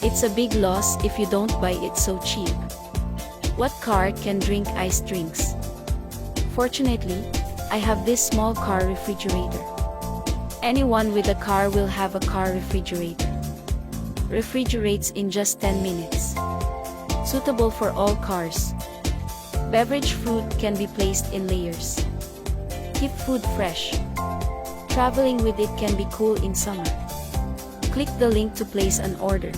It's a big loss if you don't buy it so cheap. What car can drink iced drinks? Fortunately, I have this small car refrigerator. Anyone with a car will have a car refrigerator. Refrigerates in just 10 minutes. Suitable for all cars. Beverage fruit can be placed in layers. Keep food fresh. Traveling with it can be cool in summer. Click the link to place an order.